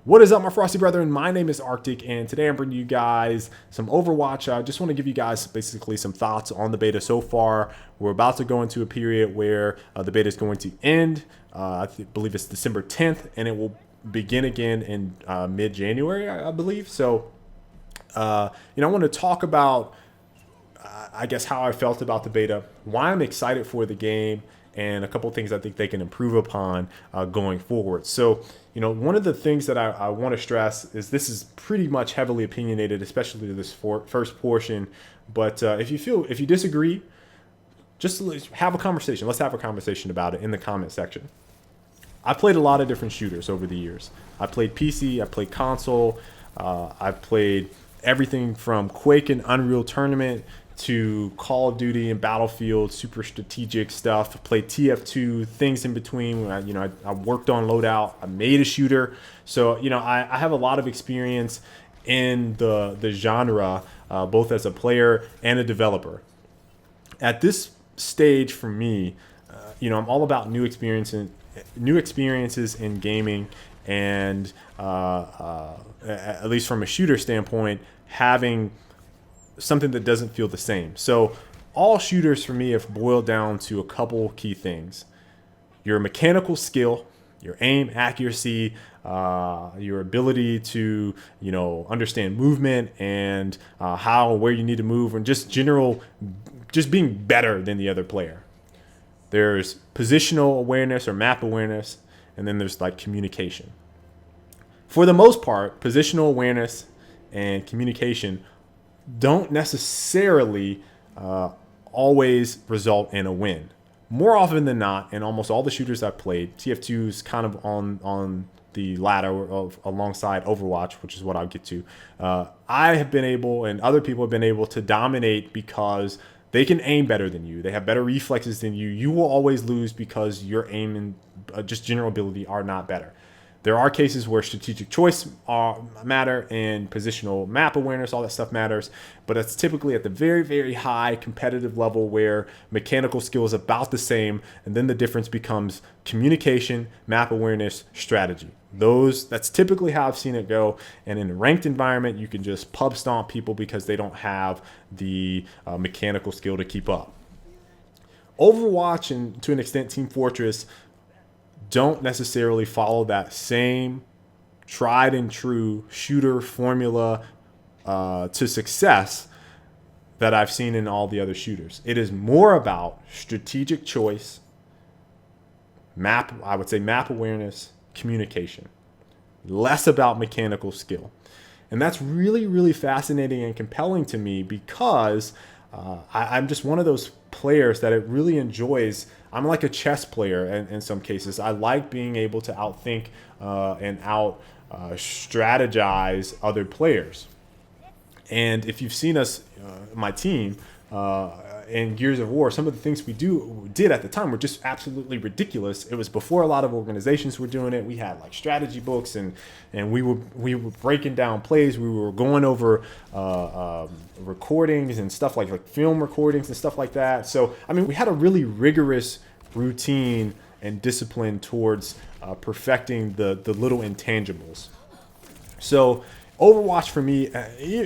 What is up, my frosty brethren? My name is Arctic, and today I'm bringing you guys some Overwatch. I just want to give you guys basically some thoughts on the beta so far. We're about to go into a period where the beta is going to end. Believe it's December 10th, and it will begin again in mid-January, I believe. So, I want to talk about, I guess, how I felt about the beta, why I'm excited for the game, and a couple of things I think they can improve upon going forward. So, one of the things that I want to stress is this is pretty much heavily opinionated, especially this first portion. But if you disagree, just have a conversation. Let's have a conversation about it in the comment section. I've played a lot of different shooters over the years. I played PC, I played console, I've played everything from Quake and Unreal Tournament to Call of Duty and Battlefield, super strategic stuff. I played TF2, things in between. I worked on loadout. I made a shooter. So, I have a lot of experience in the genre, both as a player and a developer. At this stage for me, I'm all about new experiences in gaming, and at least from a shooter standpoint, having something that doesn't feel the same. So all shooters for me have boiled down to a couple key things: your mechanical skill, your aim accuracy, your ability to understand movement and how and where you need to move, and just being better than the other player. There's positional awareness or map awareness, and then there's like communication. For the most part, positional awareness and communication don't necessarily always result in a win. More often than not, in almost all the shooters I've played, TF2 is kind of on the ladder of alongside Overwatch, which is what I'll get to. I have been able, and other people have been able, to dominate because they can aim better than you. They have better reflexes than you. You will always lose because your aim and just general ability are not better. There are cases where strategic choice matter and positional map awareness, all that stuff matters, but it's typically at the very, very high competitive level where mechanical skill is about the same, and then the difference becomes communication, map awareness, strategy. That's typically how I've seen it go, and in a ranked environment, you can just pub stomp people because they don't have the mechanical skill to keep up. Overwatch and, to an extent, Team Fortress don't necessarily follow that same tried and true shooter formula to success that I've seen in all the other shooters. It is more about strategic choice, map awareness, communication, less about mechanical skill. And that's really, really fascinating and compelling to me because I'm just one of those players that it really enjoys. I'm like a chess player in some cases. I like being able to outthink and out strategize other players. And if you've seen us, my team, in Gears of War, some of the things we did at the time were just absolutely ridiculous. It was before a lot of organizations were doing it. We had like strategy books, and we were breaking down plays. We were going over recordings and stuff like film recordings and stuff like that. So we had a really rigorous routine and discipline towards perfecting the little intangibles. So Overwatch for me,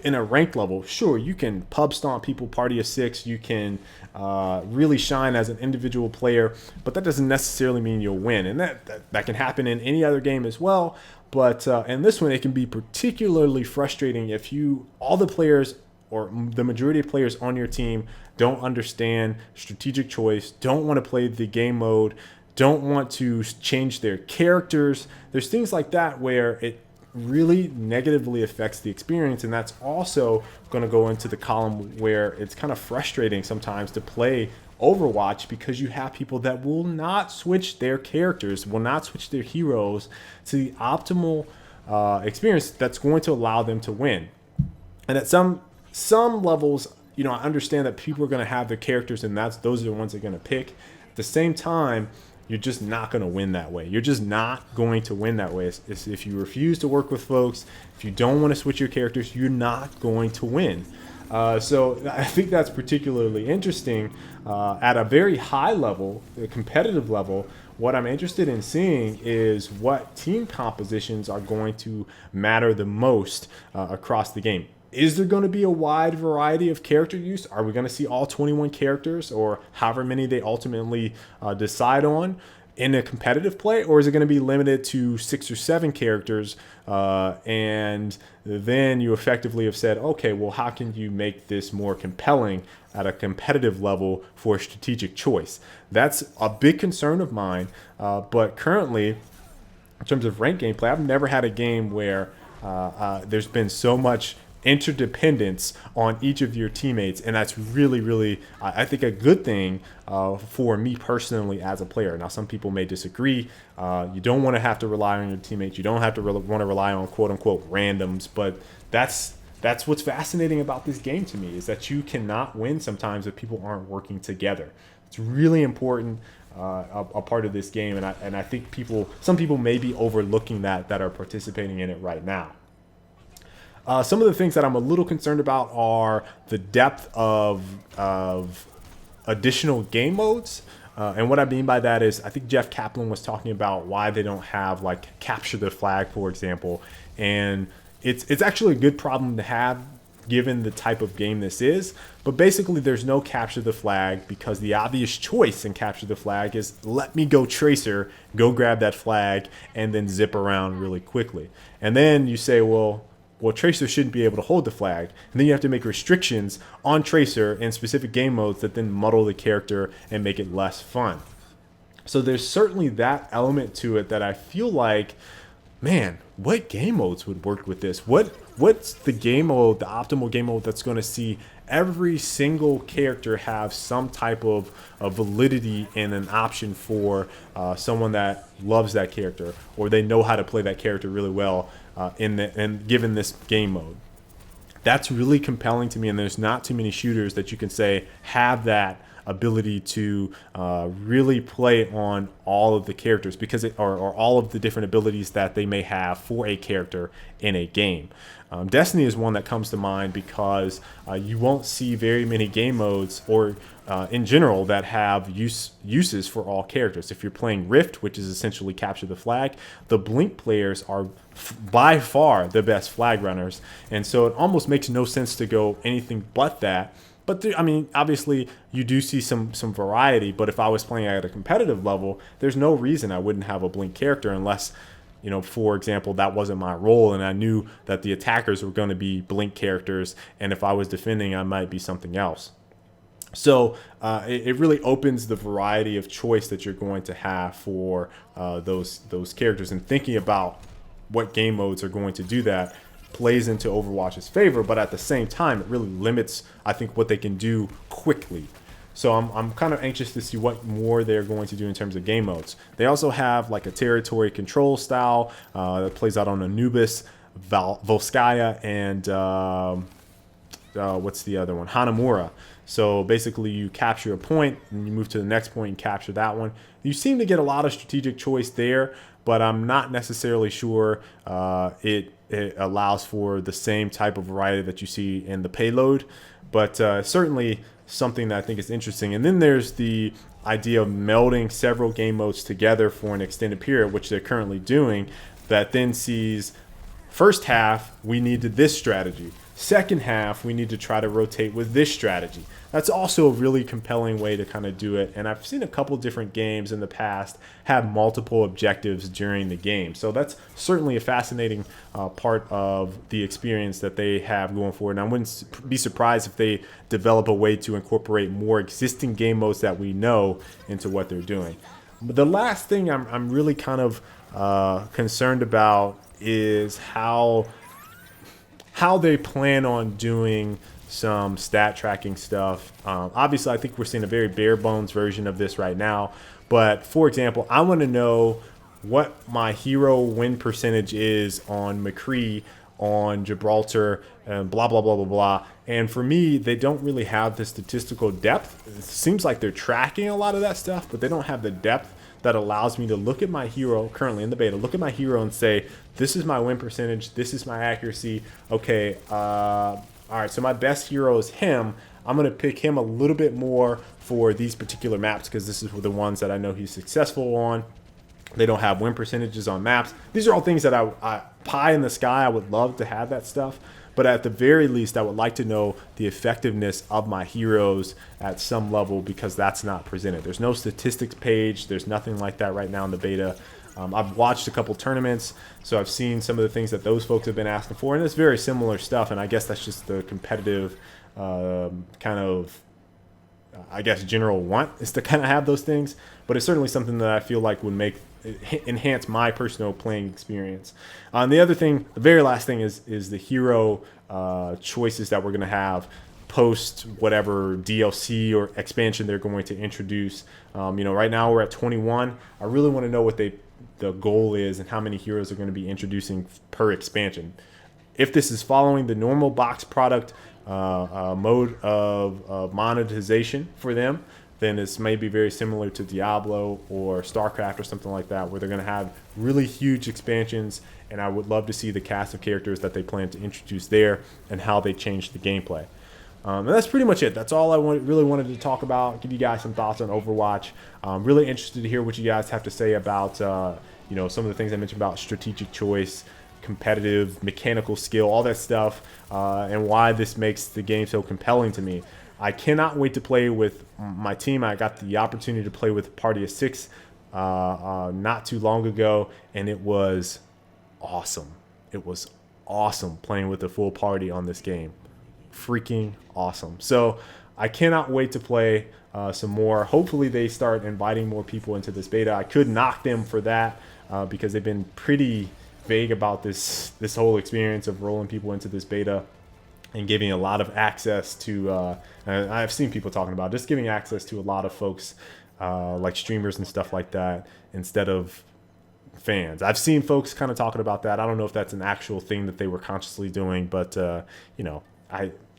in a ranked level, sure, you can pub stomp people, party of 6, you can really shine as an individual player, but that doesn't necessarily mean you'll win. And that can happen in any other game as well. But in this one, it can be particularly frustrating if all the players or the majority of players on your team don't understand strategic choice, don't want to play the game mode, don't want to change their characters. There's things like that where it really negatively affects the experience, and that's also going to go into the column where it's kind of frustrating sometimes to play Overwatch because you have people that will not switch their characters, will not switch their heroes to the optimal experience that's going to allow them to win. And at some levels, I understand that people are going to have their characters, and those are the ones they're going to pick. At the same time, you're just not going to win that way. You're just not going to win that way. If you refuse to work with folks, if you don't want to switch your characters, you're not going to win. So I think that's particularly interesting at a very high level, a competitive level, what I'm interested in seeing is what team compositions are going to matter the most across the game. Is there going to be a wide variety of character use? Are we going to see all 21 characters or however many they ultimately decide on in a competitive play, or is it going to be limited to 6 or 7 characters? And then you effectively have said, okay, well, how can you make this more compelling at a competitive level for a strategic choice? That's a big concern of mine. But currently, in terms of ranked gameplay, I've never had a game where there's been so much interdependence on each of your teammates, and that's really I think a good thing for me personally as a player. Now some people may disagree. You don't want to have to rely on your teammates, you don't have to want to rely on quote unquote randoms, but that's what's fascinating about this game to me, is that you cannot win sometimes if people aren't working together. It's really important, a part of this game, and I think some people may be overlooking that are participating in it right now. Some of the things that I'm a little concerned about are the depth of additional game modes. And what I mean by that is, I think Jeff Kaplan was talking about why they don't have like capture the flag, for example. And it's actually a good problem to have given the type of game this is. But basically there's no capture the flag because the obvious choice in capture the flag is let me go Tracer, go grab that flag, and then zip around really quickly. And then you say, well, Tracer shouldn't be able to hold the flag. And then you have to make restrictions on Tracer in specific game modes that then muddle the character and make it less fun. So there's certainly that element to it that I feel like, man, what game modes would work with this? What's the game mode, the optimal game mode that's going to see every single character have some type of validity and an option for someone that loves that character, or they know how to play that character really well and given this game mode. That's really compelling to me, and there's not too many shooters that you can say have that ability to really play on all of the characters or all of the different abilities that they may have for a character in a game. Destiny is one that comes to mind because you won't see very many game modes or in general that have uses for all characters. If you're playing Rift, which is essentially capture the flag, the Blink players are by far the best flag runners, and so it almost makes no sense to go anything but that. But I mean, obviously, you do see some variety. But if I was playing at a competitive level, there's no reason I wouldn't have a Blink character unless, for example, that wasn't my role and I knew that the attackers were going to be Blink characters, and if I was defending, I might be something else. So it really opens the variety of choice that you're going to have for those characters, and thinking about what game modes are going to do that plays into Overwatch's favor, but at the same time, it really limits, I think, what they can do quickly. So I'm kind of anxious to see what more they're going to do in terms of game modes. They also have like a territory control style that plays out on Anubis, Volskaya, and what's the other one? Hanamura. So basically you capture a point and you move to the next point and capture that one. You seem to get a lot of strategic choice there, but I'm not necessarily sure it allows for the same type of variety that you see in the payload, but certainly something that I think is interesting. And then there's the idea of melding several game modes together for an extended period, which they're currently doing, that then sees first half, we needed this strategy. Second half, we need to try to rotate with this strategy. That's also a really compelling way to kind of do it. And I've seen a couple different games in the past have multiple objectives during the game. So that's certainly a fascinating part of the experience that they have going forward. And I wouldn't be surprised if they develop a way to incorporate more existing game modes that we know into what they're doing. But the last thing I'm really kind of concerned about is how they plan on doing some stat tracking stuff. Obviously, I think we're seeing a very bare bones version of this right now. But for example, I want to know what my hero win percentage is on McCree, on Gibraltar, and blah, blah, blah, blah, blah. And for me, they don't really have the statistical depth. It seems like they're tracking a lot of that stuff, but they don't have the depth that allows me to look at my hero currently in the beta, look at my hero and say, this is my win percentage, this is my accuracy. Okay, All right, so my best hero is him. I'm going to pick him a little bit more for these particular maps because this is the ones that I know he's successful on. They don't have win percentages on maps. These are all things that I pie in the sky. I would love to have that stuff. But at the very least, I would like to know the effectiveness of my heroes at some level because that's not presented. There's no statistics page. There's nothing like that right now in the beta. I've watched a couple tournaments, so I've seen some of the things that those folks have been asking for, and it's very similar stuff, and I guess that's just the competitive kind of, I guess, general want is to kind of have those things, but it's certainly something that I feel like would enhance my personal playing experience. The other thing, the very last thing is the hero choices that we're going to have post whatever DLC or expansion they're going to introduce. Right now we're at 21. I really want to know what the goal is and how many heroes are going to be introducing per expansion. If this is following the normal box product mode of monetization for them, then this may be very similar to Diablo or StarCraft or something like that, where they're going to have really huge expansions, and I would love to see the cast of characters that they plan to introduce there and how they change the gameplay. And that's pretty much it. That's all I really wanted to talk about, give you guys some thoughts on Overwatch. I'm really interested to hear what you guys have to say about some of the things I mentioned about strategic choice, competitive, mechanical skill, all that stuff, and why this makes the game so compelling to me. I cannot wait to play with my team. I got the opportunity to play with a party of 6 not too long ago, and it was awesome. It was awesome playing with a full party on this game. Freaking awesome. So I cannot wait to play some more. Hopefully they start inviting more people into this beta. I could knock them for that because they've been pretty vague about this whole experience of rolling people into this beta and giving a lot of access to I've seen people talking about just giving access to a lot of folks like streamers and stuff like that instead of fans. I've seen folks kind of talking about that. I don't know if that's an actual thing that they were consciously doing, but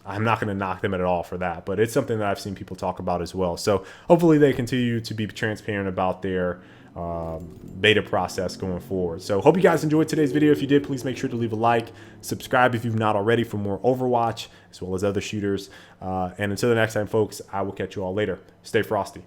I'm not going to knock them at all for that, but it's something that I've seen people talk about as well. So hopefully they continue to be transparent about their beta process going forward. So hope you guys enjoyed today's video. If you did, please make sure to leave a like, subscribe if you've not already for more Overwatch as well as other shooters. And until the next time, folks, I will catch you all later. Stay frosty.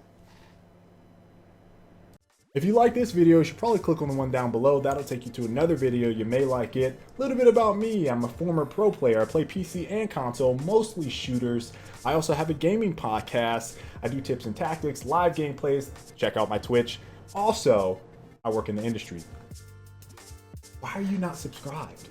If you like this video, you should probably click on the one down below. That'll take you to another video. You may like it. A little bit about me. I'm a former pro player. I play PC and console, mostly shooters. I also have a gaming podcast. I do tips and tactics, live gameplays. Check out my Twitch. Also, I work in the industry. Why are you not subscribed?